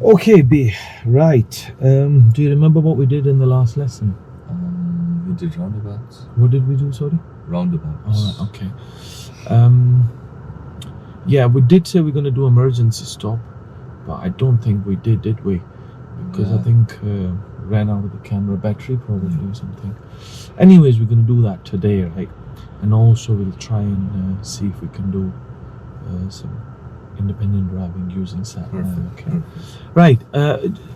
Okay, B. Right. Do you remember what we did in the last lesson? We did roundabouts. What did we do, sorry? Roundabouts. Alright, okay. Yeah, we did say we're going to do emergency stop, but I don't think we did we? Because I think ran out of the camera battery probably or something. Anyways, we're going to do that today, right? And also we'll try and see if we can do some independent driving using satellite. Perfect. Okay. Right.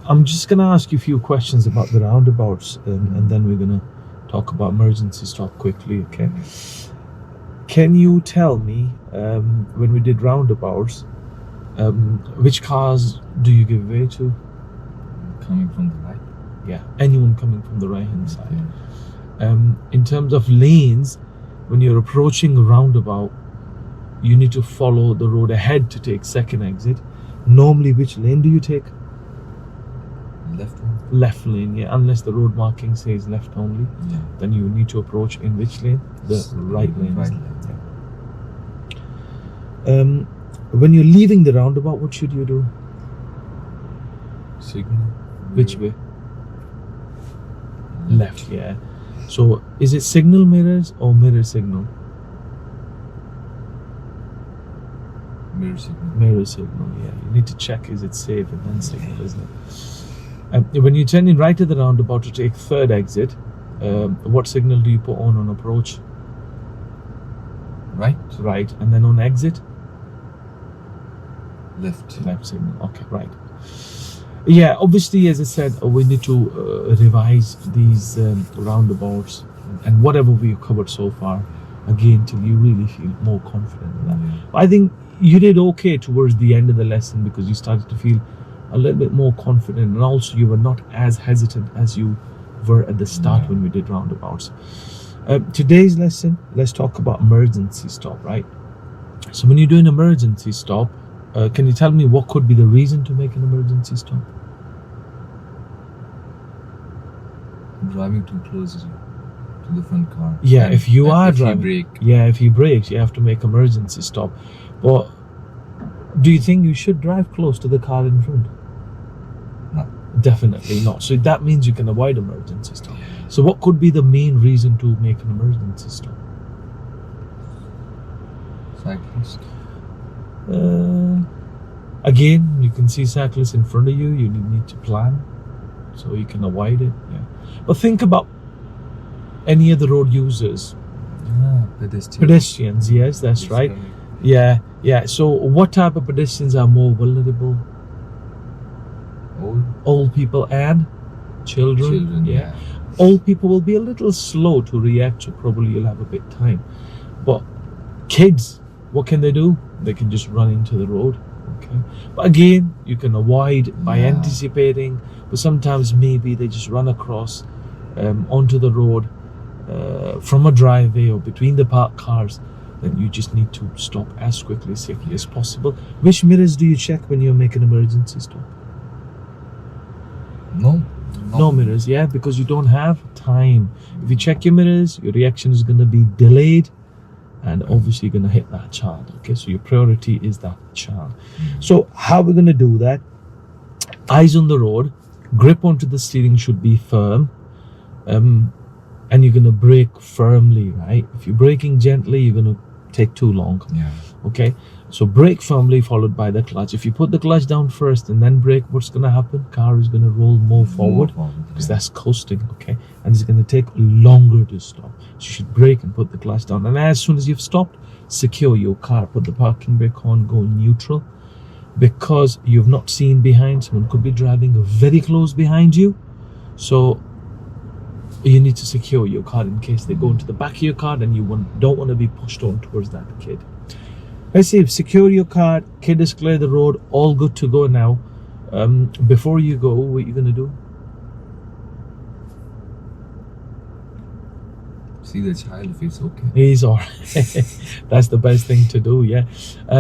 I'm just going to ask you a few questions about the roundabouts, and then we're going to talk about emergency stop quickly. Okay. Can you tell me, when we did roundabouts, which cars do you give way to? Coming from the right. Yeah, anyone coming from the right hand side. Yeah. In terms of lanes, when you're approaching a roundabout, you need to follow the road ahead to take second exit. Normally, which lane do you take? Left one. Left lane, yeah. Unless the road marking says left only, Yeah. then you need to approach in which lane? The right lane. Right lane. Yeah. When you're leaving the roundabout, what should you do? Signal. Which way? Left, yeah. So is it signal mirrors or mirror signal? Mirror signal. Mirror signal, yeah. You need to check is it safe and then signal, isn't it? When you're turning right at the roundabout to take third exit, what signal do you put on approach? Right. Right. And then on exit? Left. Left signal. Okay, right. Yeah, obviously, as I said, we need to revise these roundabouts and whatever we've covered so far again till you really feel more confident in that. Yeah. I think you did okay towards the end of the lesson because you started to feel a little bit more confident, and also you were not as hesitant as you were at the start when we did roundabouts. Today's lesson, let's talk about emergency stop, right? So when you do an emergency stop, can you tell me what could be the reason to make an emergency stop? Driving too close to the front car. Yeah, And if you are if driving, you brake. yeah, if he brakes, you have to make emergency stop. But do you think you should drive close to the car in front? No. Definitely not. So that means you can avoid emergency stop. So what could be the main reason to make an emergency stop? Cyclist. Again, you can see cyclists in front of you. You need to plan so you can avoid it. Yeah. But think about any other road users. Pedestrians, yes, that's right. Correct. Yeah. So what type of pedestrians are more vulnerable? Old people and children. Yeah. Old people will be a little slow to react, so probably you'll have a bit time. But kids, what can they do? They can just run into the road. Okay. But again, you can avoid by anticipating, but sometimes maybe they just run across onto the road from a driveway or between the parked cars. Then you just need to stop as quickly, safely as possible. Which mirrors do you check when you make an emergency stop? No mirrors, yeah, because you don't have time. If you check your mirrors, your reaction is going to be delayed, and obviously you're going to hit that child. Okay, so your priority is that child. So how we're going to do that? Eyes on the road, grip onto the steering should be firm, and you're going to brake firmly, right? If you're braking gently, you're going to take too long. Yeah. Okay, so brake firmly followed by the clutch. If you put the clutch down first and then brake, what's going to happen? Car is going to roll more forward because that's coasting. Okay, and it's going to take longer to stop. So you should brake and put the clutch down, and as soon as you've stopped, secure your car, put the parking brake on, go neutral, because you've not seen behind. Someone could be driving very close behind you, so you need to secure your car in case they go into the back of your car, and you don't want to be pushed on towards that kid. Let's see, secure your car, kid is clear the road, all good to go now. Before you go, what are you going to do? See the child if it's okay. He's all right. That's the best thing to do, yeah.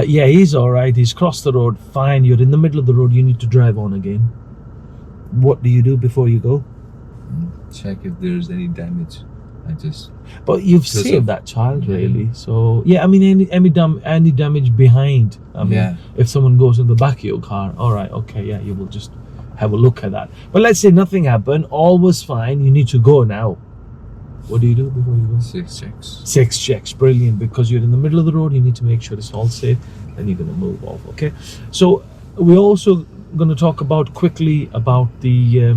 Yeah, he's all right. He's crossed the road, fine. You're in the middle of the road, you need to drive on again. What do you do before you go? Check if there's any damage. But you've saved that child, really. So yeah, I mean, any damage behind. I mean, if someone goes in the back of your car, all right, okay, yeah, you will just have a look at that. But let's say nothing happened, all was fine, you need to go now. What do you do before you go? 6 checks. 6 checks, brilliant, because you're in the middle of the road, you need to make sure it's all safe, then you're going to move off, okay? So we're also going to talk about quickly about the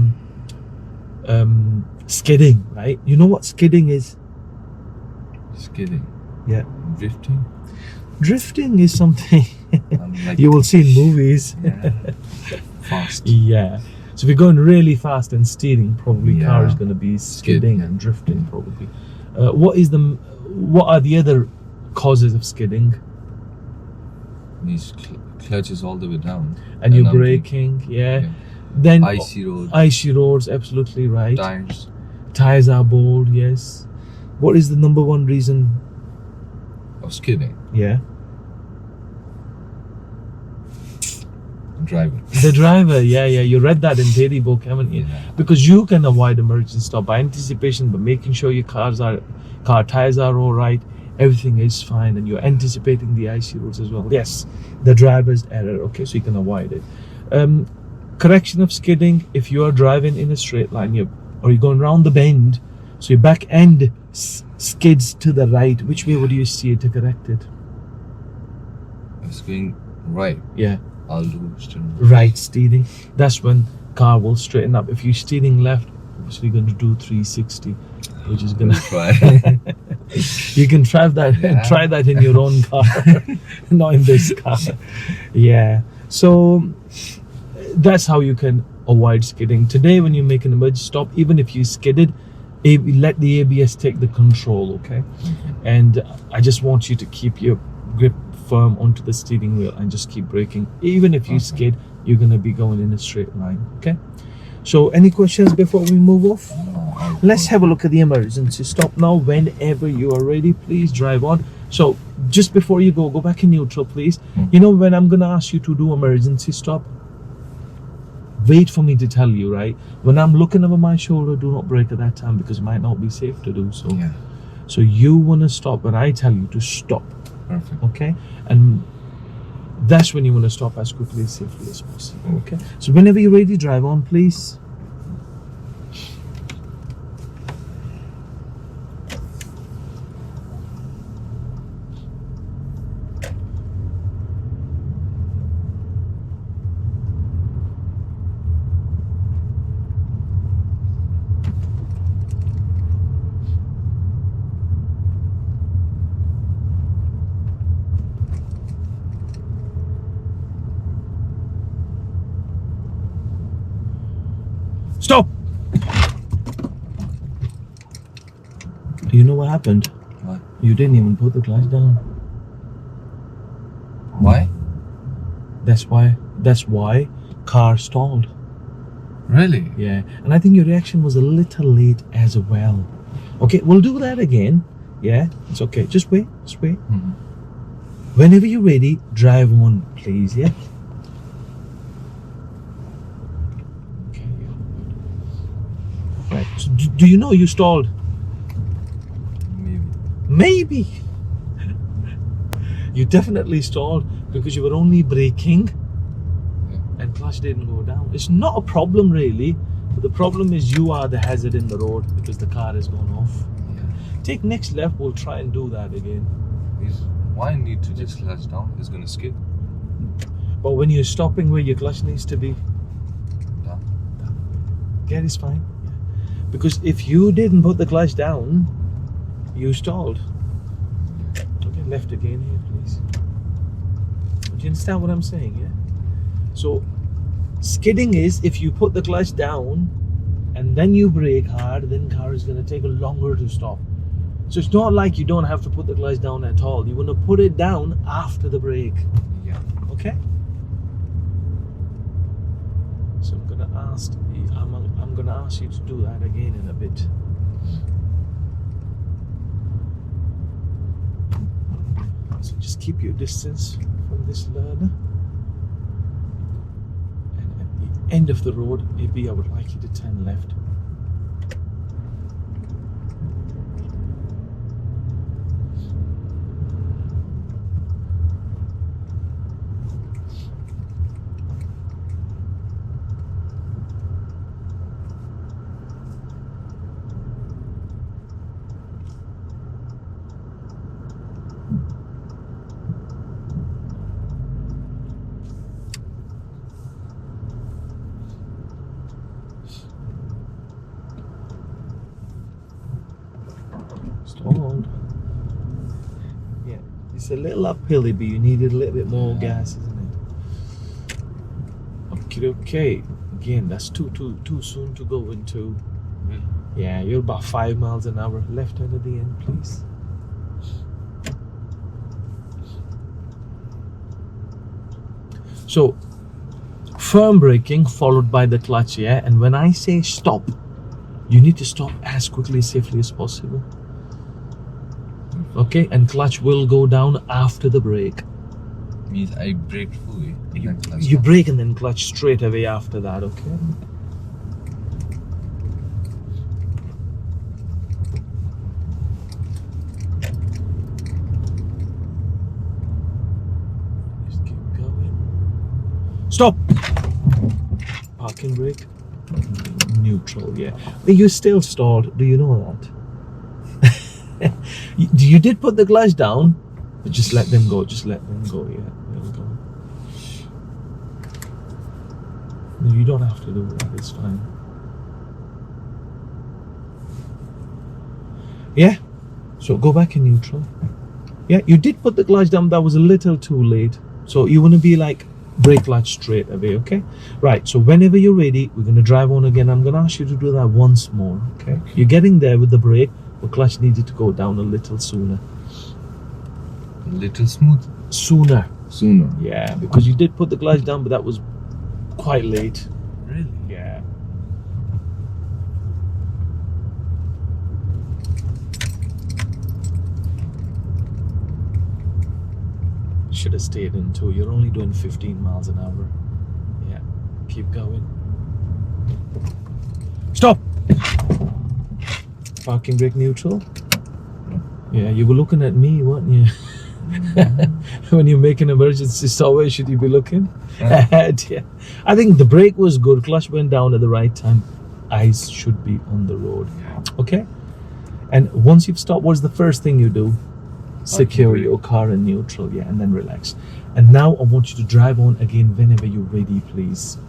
skidding, right? You know what skidding is? Skidding. Yeah. Drifting. Drifting is something Like, you will see in movies. yeah. Fast. Yeah. So if you're going really fast and steering, probably car Yeah. is going to be skidding Skid. and drifting probably. What are the other causes of skidding? These clutches all the way down. And you're I'm braking, yeah. Yeah. Then Icy road. icy roads, absolutely right. Tires. Tires are bald, yes. What is the number one reason? Of skidding. Yeah. Driving. The driver, yeah. You read that in theory book, haven't you? Yeah. Because you can avoid emergency stop by anticipation, but making sure your car tires are all right, everything is fine, and you're anticipating the icy roads as well. Yes, the driver's error. Okay, so you can avoid it. Correction of skidding: if you are driving in a straight line, or you're going round the bend, so your back end skids to the right. Which way would you steer to correct it? It's going right. Yeah. I'll do steering. Right steering. That's when car will straighten up. If you're steering left, obviously you're going to do 360, which is going to try. you can try that. Yeah. Try that in your own car, not in this car. Yeah. So that's how you can avoid skidding. Today, when you make an emergency stop, even if you skidded, let the ABS take the control. Okay. And I just want you to keep your grip firm onto the steering wheel and just keep braking. Even if you skid, you're going to be going in a straight line. Okay. So any questions before we move off? Let's have a look at the emergency stop now. Whenever you are ready, please drive on. So just before you go back in neutral, please. You know, when I'm going to ask you to do emergency stop, wait for me to tell you, right? When I'm looking over my shoulder, do not brake at that time, because it might not be safe to do so. Yeah. So you want to stop when I tell you to stop. Perfect. Okay, and that's when you want to stop as quickly as safely as possible. Okay, so whenever you're ready, drive on, please. Stop! You know what happened? What? You didn't even put the clutch down. Why? That's why car stalled. Really? Yeah, and I think your reaction was a little late as well. Okay, we'll do that again. Yeah, it's okay. Just wait. Mm-hmm. Whenever you're ready, drive on, please. Yeah. Right. So do you know you stalled? Maybe. You definitely stalled because you were only braking and clutch didn't go down. It's not a problem really, but the problem is you are the hazard in the road because the car has gone off. Yeah. Take next left, we'll try and do that again. Why need to just clutch down? It's gonna skid. But when you're stopping where your clutch needs to be, Down. gear is fine. Yeah. Because if you didn't put the clutch down, you stalled. Okay, left again here, please. Do you understand what I'm saying? Yeah. So, skidding is if you put the clutch down and then you brake hard, then car is going to take longer to stop. So it's not like you don't have to put the clutch down at all. You want to put it down after the brake. Yeah. Okay. So I'm gonna ask you to do that again in a bit. So just keep your distance from this learner. And at the end of the road, Ibby, I would like you to turn left. hold. Yeah, it's a little uphill, but you needed a little bit more gas, isn't it? Okay. Again, that's too soon to go into. Really? Yeah, you're about 5 miles an hour. Left hand at the end, please. So, firm braking followed by the clutch, yeah? And when I say stop, you need to stop as quickly, safely as possible. Okay, and clutch will go down after the brake. Means I brake fully. You brake and then clutch straight away after that, okay? Just keep going. Stop! Parking brake. Neutral, yeah. But you still stalled, do you know that? You did put the clutch down, but just let them go, yeah. They'll go. No, you don't have to do that, it's fine. Yeah, so go back in neutral. Yeah, you did put the clutch down, that was a little too late. So you want to be like, brake clutch straight away, okay? Right, so whenever you're ready, we're going to drive on again. I'm going to ask you to do that once more, okay? You're getting there with the brake, but clutch needed to go down a little sooner. A little smooth. Sooner. Sooner. Yeah, because you did put the clutch down, but that was quite late. Really? Yeah. Should have stayed in too. You're only doing 15 miles an hour. Yeah. Keep going. Stop! Parking brake neutral. Yeah, you were looking at me, weren't you? When you make an emergency stop, where should you be looking? Ahead, yeah. I think the brake was good. Clutch went down at the right time. Eyes should be on the road. Okay? And once you've stopped, what's the first thing you do? Secure your car in neutral, yeah, and then relax. And now I want you to drive on again whenever you're ready, please.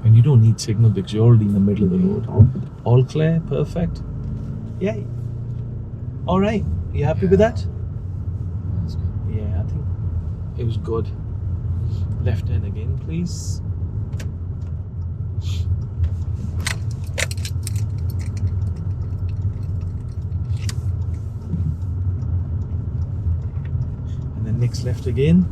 And you don't need signal because you're already in the middle of the road. All clear, perfect. Yeah. All right. You happy with that? That's good. Yeah, I think it was good. Left hand again, please. And then next left again.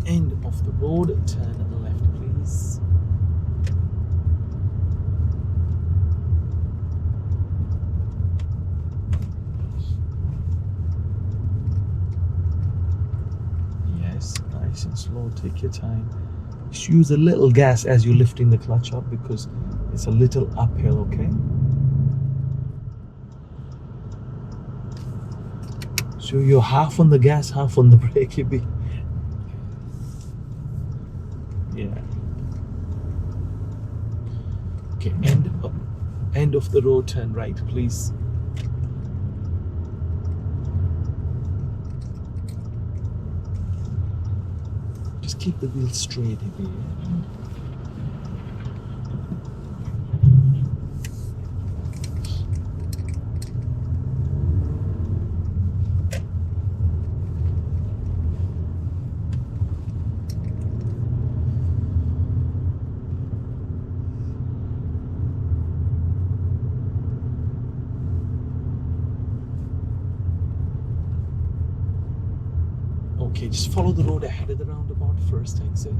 End of the road, turn left, please. Yes, nice and slow, take your time. Just use a little gas as you're lifting the clutch up because it's a little uphill, okay? So you're half on the gas, half on the brake, Ibby. Yeah. Okay, end of the road, turn right, please. Just keep the wheel straight, Ibby. Okay, just follow the road ahead of the roundabout, first exit.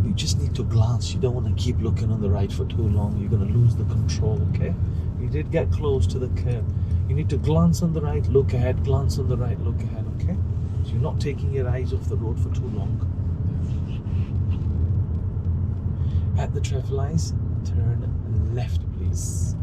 You just need to glance. You don't want to keep looking on the right for too long. You're going to lose the control, okay? You did get close to the curb. You need to glance on the right, look ahead, glance on the right, look ahead, okay? So you're not taking your eyes off the road for too long. at the traffic lights, turn left, please.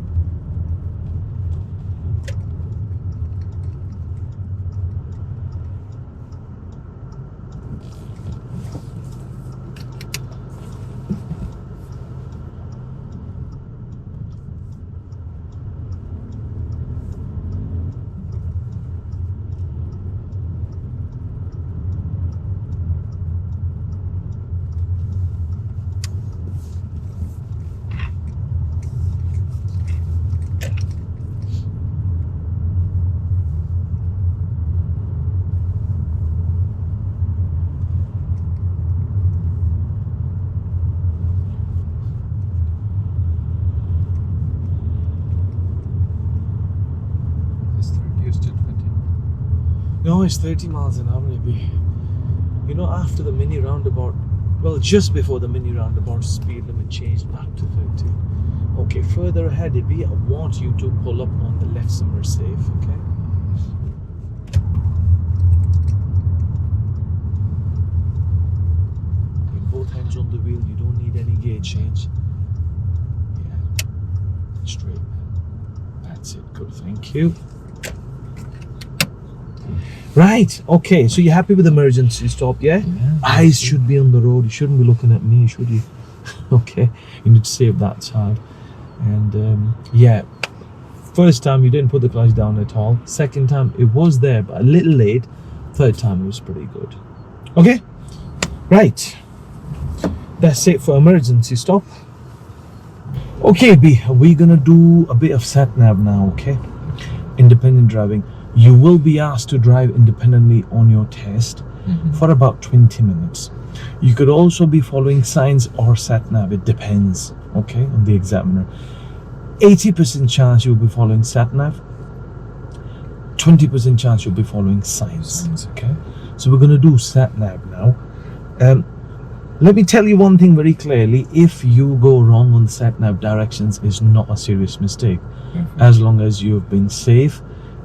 It's 30 or still 20? No, it's 30 miles an hour, maybe. You know, after the mini roundabout, well, just before the mini roundabout, speed limit changed back to 30. Okay, further ahead, Ibby, I want you to pull up on the left somewhere safe, okay? With both hands on the wheel, you don't need any gear change. Yeah, straight. That's it, good, thank you. Right, okay, so you're happy with emergency stop, yeah? Eyes should be on the road, you shouldn't be looking at me, should you? Okay, you need to save that child. And yeah, first time you didn't put the clutch down at all. Second time it was there, but a little late. Third time it was pretty good. Okay, right, that's it for emergency stop. Okay, B, we're gonna do a bit of sat nav now, okay? Independent driving. You will be asked to drive independently on your test for about 20 minutes. You could also be following signs or sat nav, it depends, okay, on the examiner. 80% chance you'll be following sat nav, 20% chance you'll be following signs, okay? So we're going to do sat nav now. Let me tell you one thing very clearly: if you go wrong on the sat nav, directions is not a serious mistake, as long as you've been safe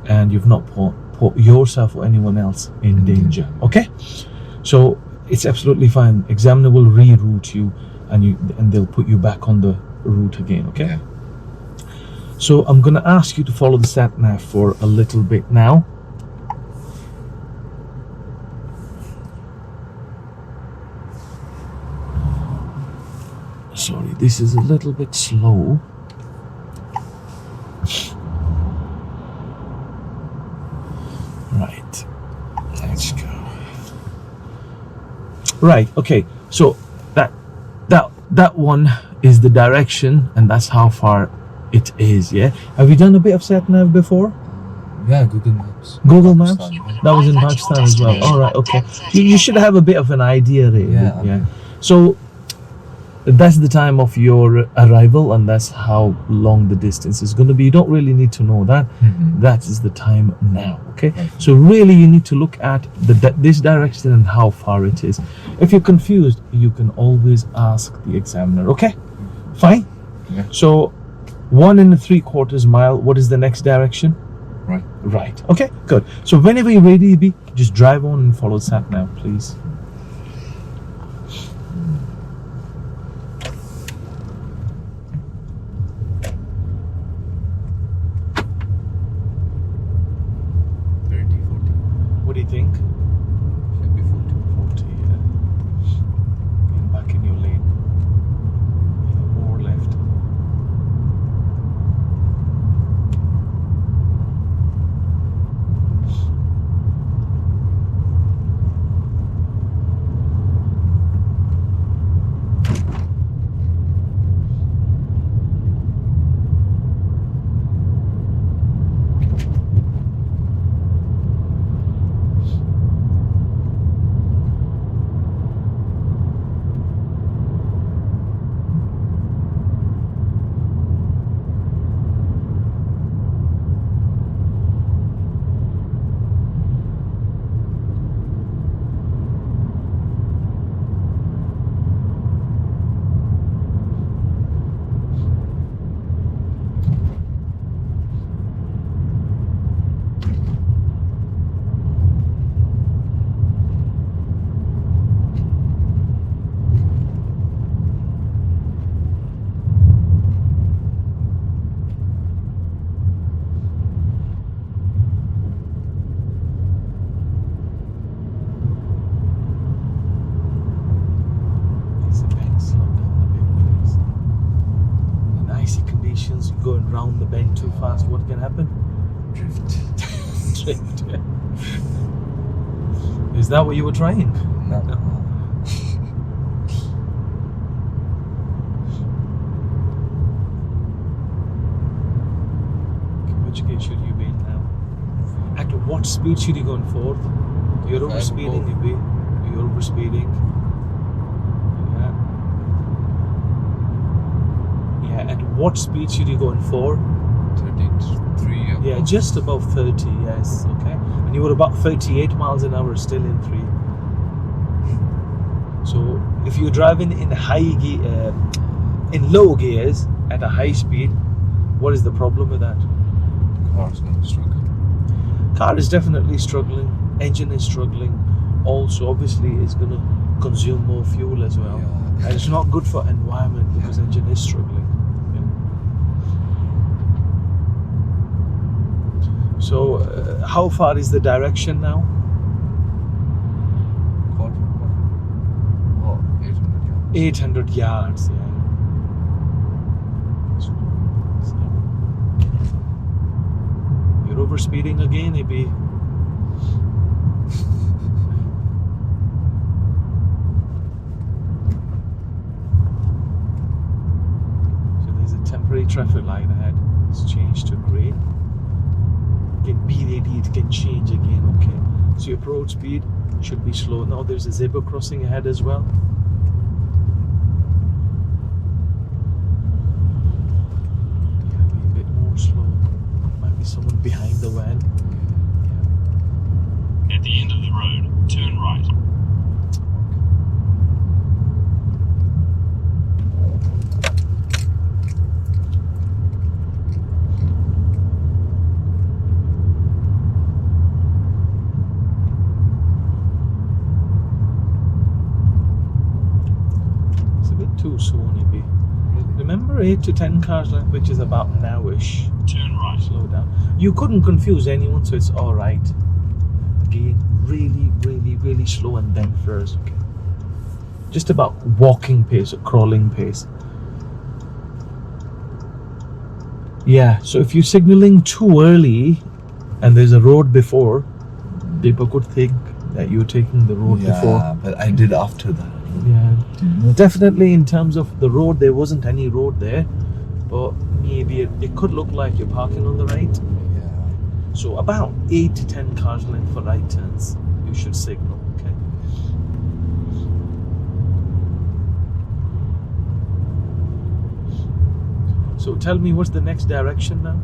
and you've not put yourself or anyone else in danger, okay? So it's absolutely fine. Examiner will reroute you and they'll put you back on the route again, okay? Yeah. So I'm gonna ask you to follow the sat nav for a little bit now. Sorry, this is a little bit slow. Right, let's go. Right, okay, so that one is the direction, and that's how far it is, yeah? Have you done a bit of sat nav before? Yeah, Google Maps. Google Maps? Pakistan, That was in Pakistan as well. All right, okay. You should have a bit of an idea, really. Yeah. So that's the time of your arrival, and that's how long the distance is going to be. You don't really need to know that. That is the time now, okay? So really you need to look at this direction and how far it is. If you're confused, you can always ask the examiner, okay? Fine? Yeah. So 1 3/4 mile, what is the next direction? Right. Right, okay, good. So whenever you're ready, Ibby, just drive on and follow sat nav, please. What do you think? Should be 40. 40, yeah. Getting back in your lane. Or left. round the bend too fast, what can happen? Drift. Drift. Yeah. Is that what you were trying? No. Which gear should you be in now? At what speed should you go in fourth? You're overspeeding, Ibby. You're overspeeding. Yeah. At what speed should you go in four? 33. Yeah, just above 30, yes, okay. And you were about 38 miles an hour still in 3. So if you're driving in in low gears at a high speed, what is the problem with that? Car's going to struggle. Car is definitely struggling, engine is struggling, also obviously it's going to consume more fuel as well. Yeah. And it's not good for environment because engine is struggling. So, how far is the direction now? Oh, 800 yards. 800 yards, yeah. So, you're overspeeding again, Ibby. So there's a temporary traffic light ahead. It's changed to grey. Can be ready, it can change again, okay. So your road speed should be slow. Now there's a zebra crossing ahead as well. Yeah, be a bit more slow. Might be someone behind the van. At the end of the road, turn right. Too soon, Ibby. Remember 8 to 10 cars left, which is about nowish. Turn right. Slow down. You couldn't confuse anyone, so it's alright. Again, really slow and then first, okay. Just about walking pace or crawling pace. Yeah, so if you're signaling too early and there's a road before, people could think that you're taking the road before. Yeah, but I did after that. Yeah, definitely in terms of the road, there wasn't any road there, but maybe it could look like you're parking on the right. Yeah. So about 8 to 10 cars length for right turns, you should signal, okay? So tell me, what's the next direction now?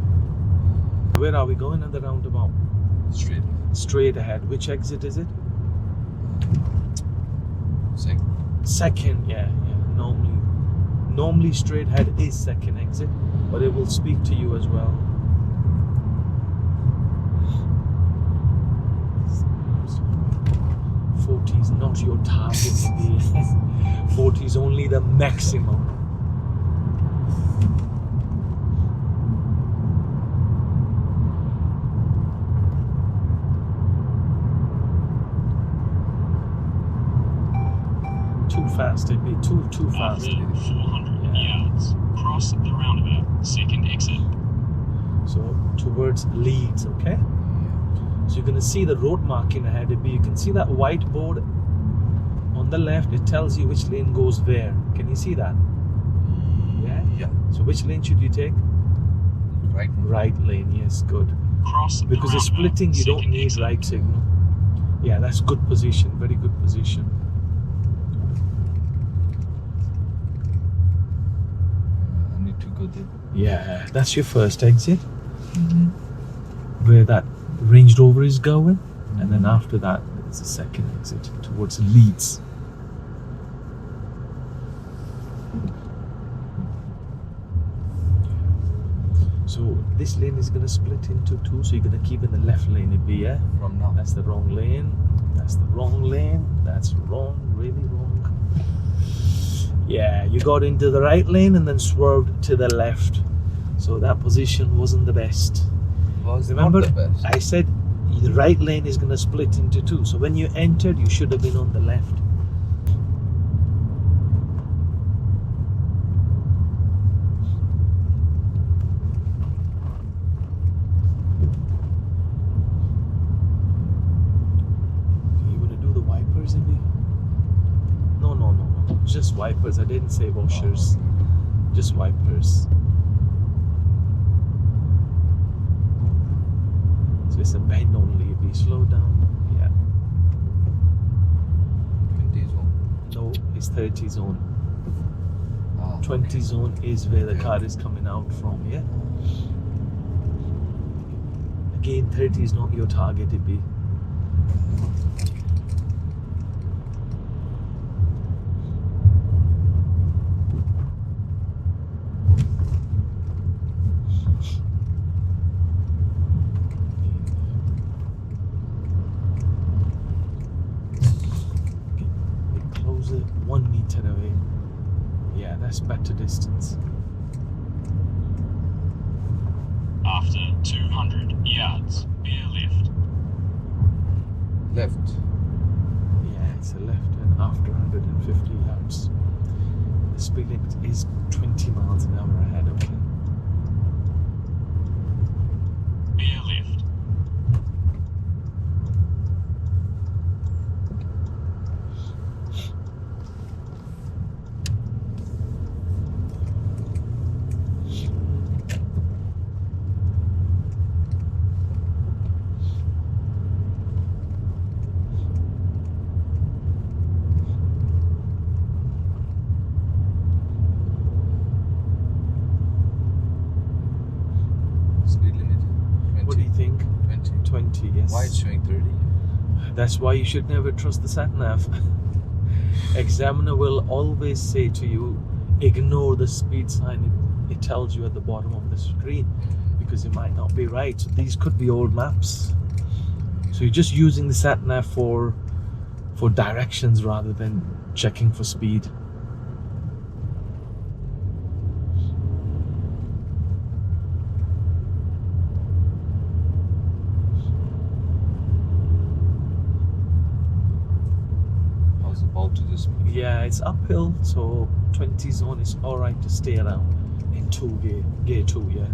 Where are we going at the roundabout? Straight. Straight ahead. Which exit is it? Second. Yeah. Normally straight ahead is second exit, but it will speak to you as well. 40 is not your target, 40 is only the maximum. Too fast, it'd be too fast. After 400 yards, cross the roundabout, second exit. So towards Leeds, okay? So you're gonna see the road marking ahead. You can see that white board on the left. It tells you which lane goes where. Can you see that? Yeah. Yeah. So which lane should you take? Right. Right lane. Yes, good. Cross Because the you're splitting, you don't second need exit. right signal. Yeah, that's good position. Very good position. I need to go there. Yeah, that's your first exit. Where that Range Rover is going, and then after that it's the second exit towards Leeds. So this lane is going to split into two, so you're going to keep in the left lane, Ibby, yeah? From now. That's the wrong lane. That's the wrong lane. That's wrong, really wrong. Yeah, you got into the right lane and then swerved to the left. So that position wasn't the best. Was Remember, not the best. I said the right lane is going to split into two. So when you entered, you should have been on the left. Just wipers. I didn't say washers. Just wipers. So it's a bend only. Be slow down. Yeah. 20 zone. No, it's 30 zone. 20 okay. zone is where the Okay. car is coming out from. Yeah. Again, 30 is not your target, Ibby. Closer, 1 meter away. Yeah, that's better distance. After 200 yards, be a left. Left. Yeah, it's a left and after 150 yards. The speed limit is 20 miles an hour ahead, okay? Be a left. Speed limit 20. What do you think? 20. 20, yes. Why it's showing 30? That's why you should never trust the sat-nav. Examiner will always say to you, ignore the speed sign it tells you at the bottom of the screen, because it might not be right. So these could be old maps. So you're just using the sat-nav for directions rather than checking for speed. How's about to this? Yeah, it's uphill, so 20 zone is alright to stay around in 2 gear 2, yeah.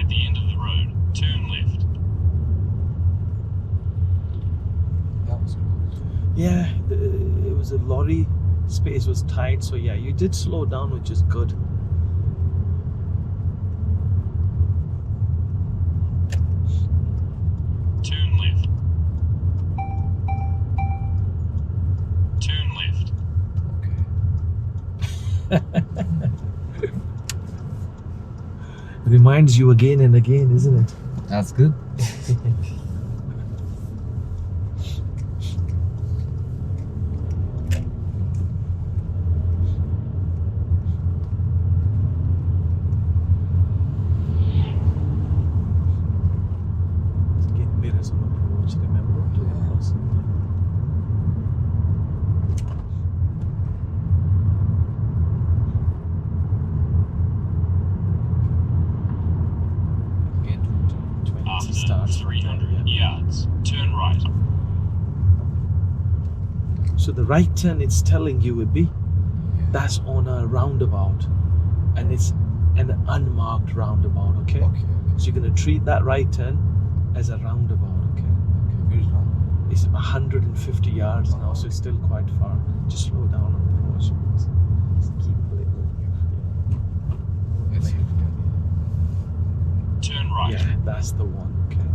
At the end of the road, turn left. That was close. Yeah, it was a lorry. Space was tight, so yeah, you did slow down, which is good. Turn left. Turn left. Okay. Reminds you again and again, isn't it? That's good. Get mirrors on approach, remember, to the crossing. Again 20. 20 After starts from 300 there, yeah. yards, turn right. So the right turn it's telling you would be, Yeah. that's on a roundabout, and it's an unmarked roundabout, okay? Okay. So you're going to treat that right turn as a roundabout, okay? Okay. Where's round? It's 150 yards now, so it's still quite far. Just slow down on approach. Just keep a little. Let's see. Turn right. Yeah, that's the one, okay?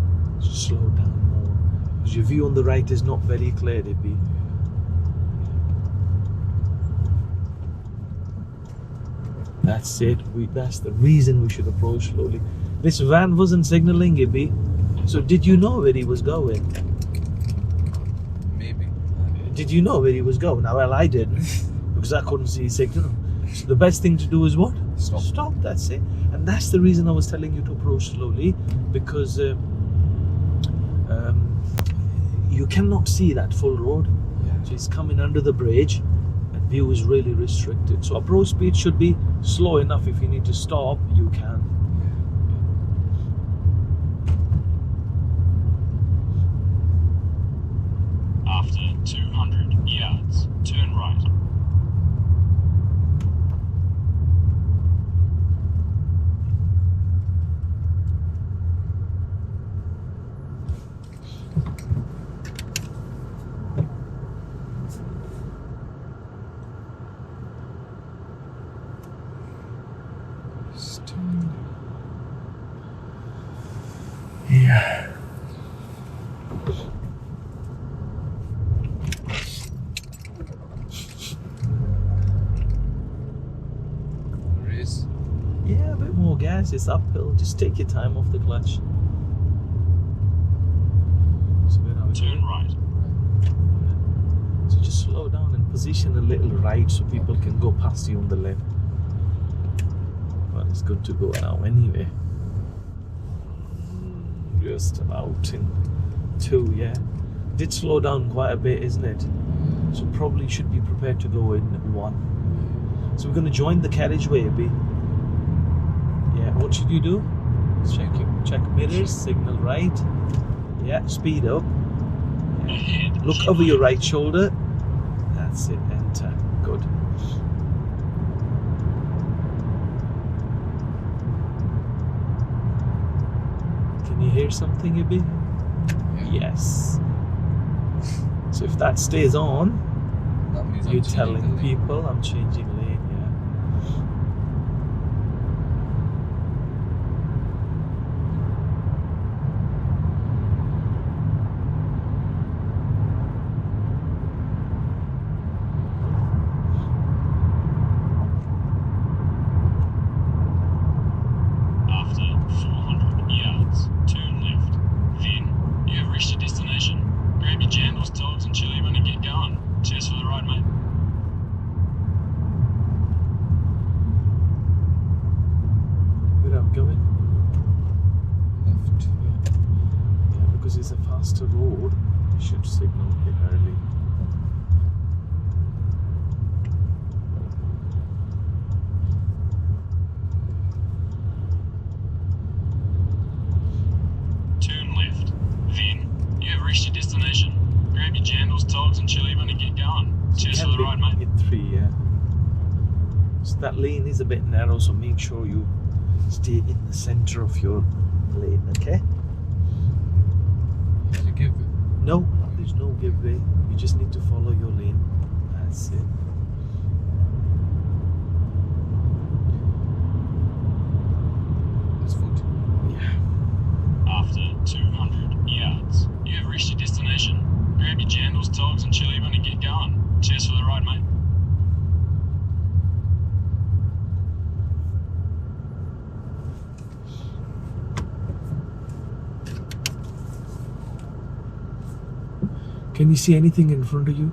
Just slow down more. Because your view on the right is not very clear, Ibby. That's it. That's the reason we should approach slowly. This van wasn't signalling, Ibby. So did you know where he was going? Maybe. Did you know where he was going? Now, well, I didn't, because I couldn't see his signal. So the best thing to do is what? Stop. Stop, that's it. And that's the reason I was telling you to approach slowly, because you cannot see that full road. Yeah. So he's coming under the bridge, and view is really restricted. So approach speed should be slow enough. If you need to stop, you can. After 200 yards, turn right. Yeah. Race. Yeah, a bit more gas. It's uphill. Just take your time off the clutch. So where are we Turn going? right. So just slow down and position a little right so people can go past you on the left. Well, it's good to go now anyway. Just about in 2, yeah. Did slow down quite a bit, isn't it? So probably should be prepared to go in 1. So we're going to join the carriageway, Ibby. Yeah, what should you do? Check mirrors, signal right. Yeah, speed up. Yeah. Ahead. Look over your right shoulder. That's it, enter. Good. Can you hear something, Ibby? Yeah. Yes. So if that stays on, That means you're I'm changing telling the lane. people I'm changing lane, yeah. After 400 yards, turn left. Then, you have reached your destination. Grab your jandals, togs, and chili when you get going. Cheers for the ride, mate. Where I'm going? Left. Yeah, because it's a faster road, you should signal it early. Turn left. Then, you have reached your destination. Grab your jandals, togs, and chili when you get going. Cheers for the ride, mate. Hit 3, yeah. So that lane is a bit narrow, so make sure you stay in the center of your lane, okay? You give it. No, there's no give way. You just need to follow your lane. That's it. That's 40. Yeah. After 200 yards, you have reached your destination. Grab your jandals, togs, and chili when you get going. Cheers for the ride, mate. Can you see anything in front of you?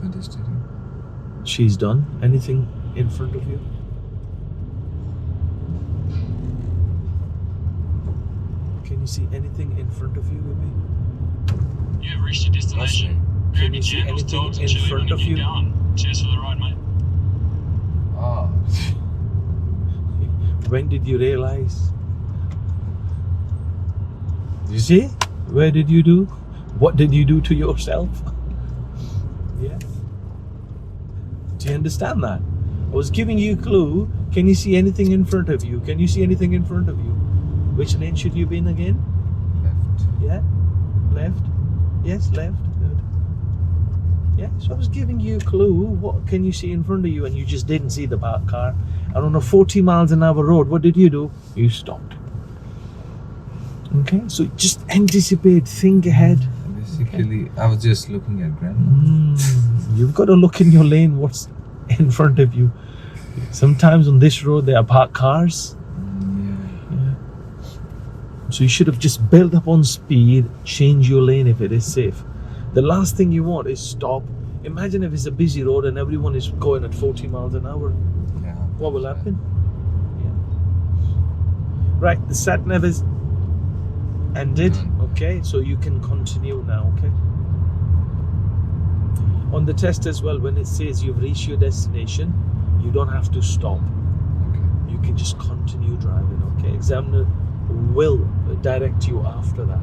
Pedestrian. She's done. Anything in front of you? Can you see anything in front of you, Ibby? You have reached your destination. Can Grab you your see jandals, anything togs, in and chili front when you of get you? going. Cheers for the ride, mate. Ah. When did you realize? You see? Where did you do? What did you do to yourself? Yeah. Do you understand that? I was giving you a clue. Can you see anything in front of you? Can you see anything in front of you? Which lane should you be in again? Left. Yeah. Left. Yes, left. Good. Yeah. So I was giving you a clue. What can you see in front of you? And you just didn't see the parked car. And on a 40 miles an hour road, what did you do? You stopped. Okay, so just anticipate, think ahead. Basically, I was just looking at grandma. You've got to look in your lane, what's in front of you. Sometimes on this road there are parked cars. Yeah. So you should have just built up on speed, change your lane if it is safe. The last thing you want is stop. Imagine if it's a busy road and everyone is going at 40 miles an hour. Yeah. What will happen? Yeah. Right, the sat nav is ended. Okay, so you can continue now. Okay. On the test as well, when it says you've reached your destination, you don't have to stop. Okay. You can just continue driving. Okay, examiner will direct you after that.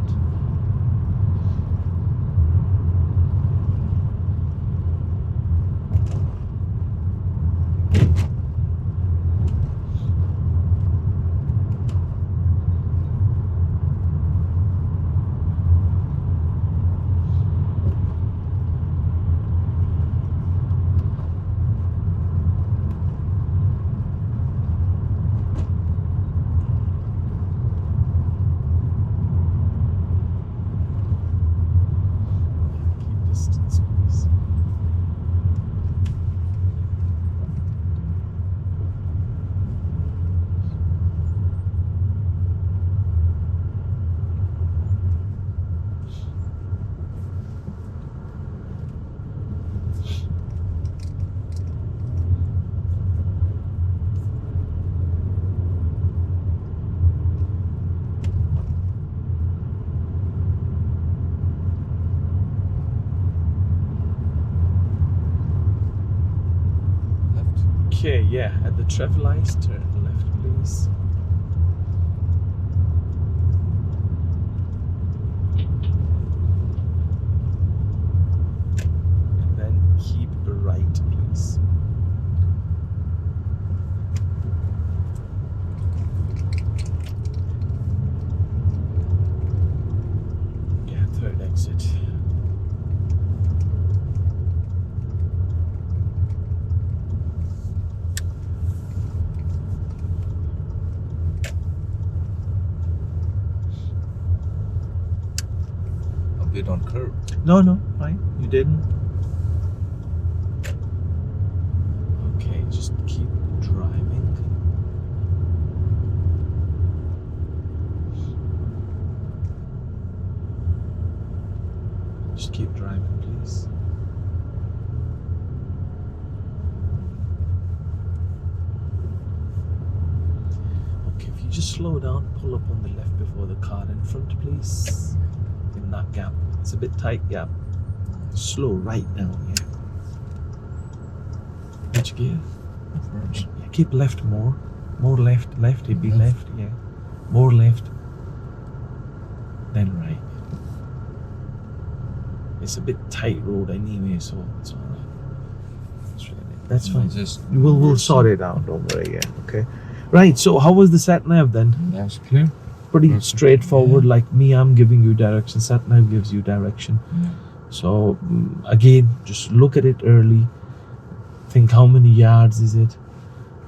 Distance, please. Okay, yeah, at the traffic lights, turn left, please. And then keep right, please. Yeah, third exit. Bit on curb. No, fine. You didn't. Okay, just keep driving. Just keep driving, please. Okay, if you just slow down, pull up on the left before the car in front, please. In that gap. It's a bit tight gap. Slow right now, yeah. Which gear? First. Yeah, keep left more. More left, Ibby left, yeah. More left. Then right. It's a bit tight road anyway, so it's alright. That's fine. We'll sort it out, don't worry, yeah. Okay. Right, so how was the sat nav then? That's clear. Pretty straightforward, like me, I'm giving you direction, sat nav gives you direction. Yeah. So again, just look at it early, think how many yards is it,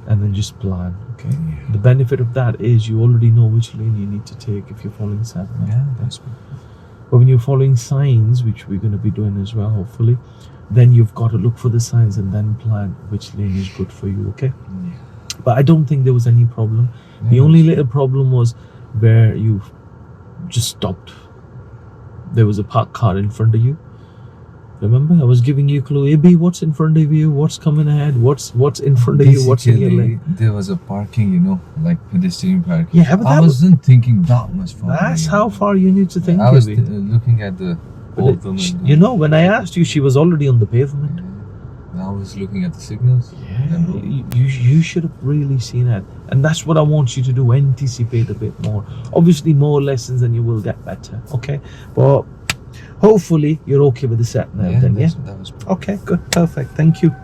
and then just plan. Okay. Yeah. The benefit of that is you already know which lane you need to take if you're following sat nav. Yeah, that's good. But when you're following signs, which we're going to be doing as well, hopefully, then you've got to look for the signs and then plan which lane is good for you. Okay. Yeah. But I don't think there was any problem. Yeah, The only little problem was where you just stopped. There was a parked car in front of you. Remember, I was giving you a clue. Ibby, what's in front of you? What's coming ahead? What's in front of you? What's in your lane? There was a parking, like pedestrian parking. Yeah, but I wasn't thinking that much far. that's how far you need to think. I was Ibby. looking at the old woman. You know, when I asked you, she was already on the pavement. I was looking at the signals. Yeah, you should have really seen that. And that's what I want you to do, anticipate a bit more. Obviously, more lessons and you will get better, okay? But hopefully, you're okay with the sat nav then, yeah? That was Okay, good, perfect, thank you.